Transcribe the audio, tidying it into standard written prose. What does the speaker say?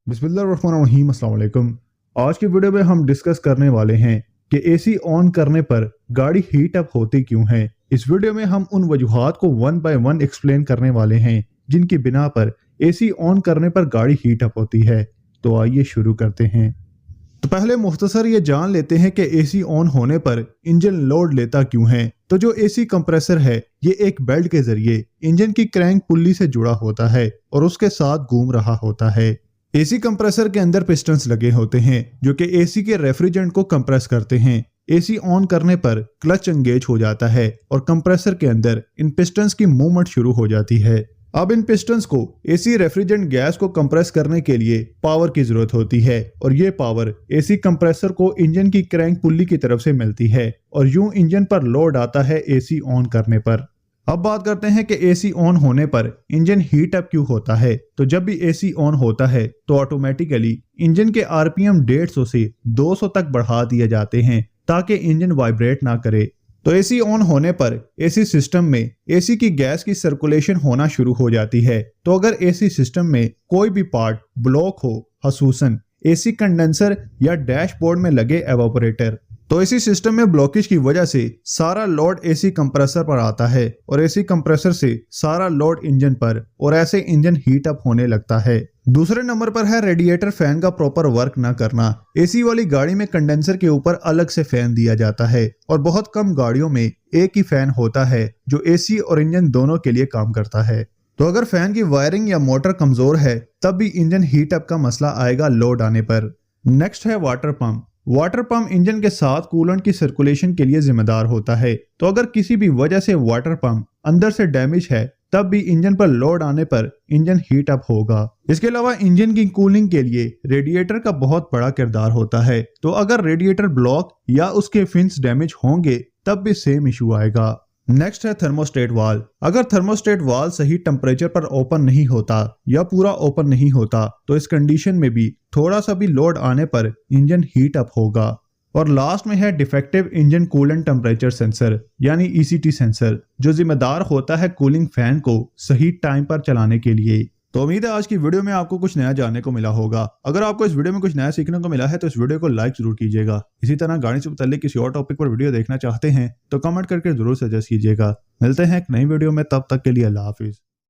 बिस्मिल्लाहिर्रहमानिर्रहीम, अस्सलाम वालेकुम। आज की वीडियो में हम डिस्कस करने वाले हैं कि एसी ऑन करने पर गाड़ी हीट अप होती क्यों है। इस वीडियो में हम उन वजूहात को वन बाय वन एक्सप्लेन करने वाले हैं जिनकी बिना पर एसी ऑन करने पर गाड़ी हीट अप होती है। तो आइए शुरू करते हैं। तो पहले मुख्तसर ये जान लेते हैं कि एसी ऑन होने पर इंजन लोड लेता क्यों है। तो जो एसी कंप्रेसर है ये एक बेल्ट के जरिए इंजन की क्रैंक पुल्ली से जुड़ा होता है और उसके साथ घूम रहा होता है। एसी कंप्रेसर के अंदर पिस्टन्स लगे होते हैं जो कि एसी के रेफ्रिजरेंट को कंप्रेस करते हैं। एसी ऑन करने पर क्लच एंगेज हो जाता है और कंप्रेसर के अंदर इन पिस्टन्स की मूवमेंट शुरू हो जाती है। अब इन पिस्टन्स को एसी रेफ्रिजरेंट गैस को कंप्रेस करने के लिए पावर की जरूरत होती है और ये पावर एसी कंप्रेसर को इंजन की क्रैंक पुल्ली की तरफ से मिलती है और यूं इंजन पर लोड आता है एसी ऑन करने पर। अब बात करते हैं कि एसी ऑन होने पर इंजन हीट अप क्यों होता है। तो जब भी एसी ऑन होता है तो ऑटोमेटिकली इंजन के आरपीएम 150 से 200 तक बढ़ा दिए जाते हैं ताकि इंजन वाइब्रेट ना करे। तो एसी ऑन होने पर एसी सिस्टम में एसी की गैस की सर्कुलेशन होना शुरू हो जाती है। तो अगर एसी सिस्टम में कोई भी पार्ट ब्लॉक हो, खसूसन एसी कंडेंसर या डैशबोर्ड में लगे एवापोरेटर, तो एसी सिस्टम में ब्लॉकेज की वजह से सारा लोड एसी कंप्रेसर पर आता है और एसी कंप्रेसर से सारा लोड इंजन पर, और ऐसे इंजन हीट अप होने लगता है। दूसरे नंबर पर है रेडिएटर फैन का प्रॉपर वर्क ना करना। एसी वाली गाड़ी में कंडेंसर के ऊपर अलग से फैन दिया जाता है और बहुत कम गाड़ियों में एक ही फैन होता है जो एसी और इंजन दोनों के लिए काम करता है। तो अगर फैन की वायरिंग या मोटर कमजोर है तब भी इंजन हीट अप का मसला आएगा लोड आने पर। नेक्स्ट है water pump. Water pump engine के साथ कूलेंट की सर्कुलेशन के लिए जिम्मेदार होता है। तो अगर किसी भी वजह से वाटर पंप अंदर से डैमेज है तब भी इंजन पर लोड आने पर इंजन हीट अप होगा। इसके अलावा इंजन की कूलिंग के लिए रेडिएटर का बहुत बड़ा किरदार होता है। तो अगर रेडिएटर ब्लॉक या उसके फिन्स डैमेज होंगे तब भी सेम इशू आएगा। नेक्स्ट है थर्मोस्टेट वाल्व। अगर थर्मोस्टेट वाल्व सही टेम्परेचर पर ओपन नहीं होता या पूरा ओपन नहीं होता तो इस कंडीशन में भी थोड़ा सा भी लोड आने पर इंजन हीट अप होगा। और लास्ट में है defective engine coolant temperature sensor यानी ईसीटी सेंसर, जो जिम्मेदार होता है कूलिंग फैन को सही टाइम पर चलाने के लिए। तो उम्मीद है आज की वीडियो में आपको कुछ नया जानने को मिला होगा। अगर आपको इस वीडियो में कुछ नया सीखने को मिला है तो इस वीडियो को लाइक जरूर कीजिएगा। इसी तरह गाड़ी से मुताल्लिक किसी और टॉपिक पर वीडियो देखना चाहते हैं तो कमेंट करके जरूर सजेस्ट कीजिएगा। मिलते हैं एक नई वीडियो में, तब तक के लिए अल्लाह हाफिज।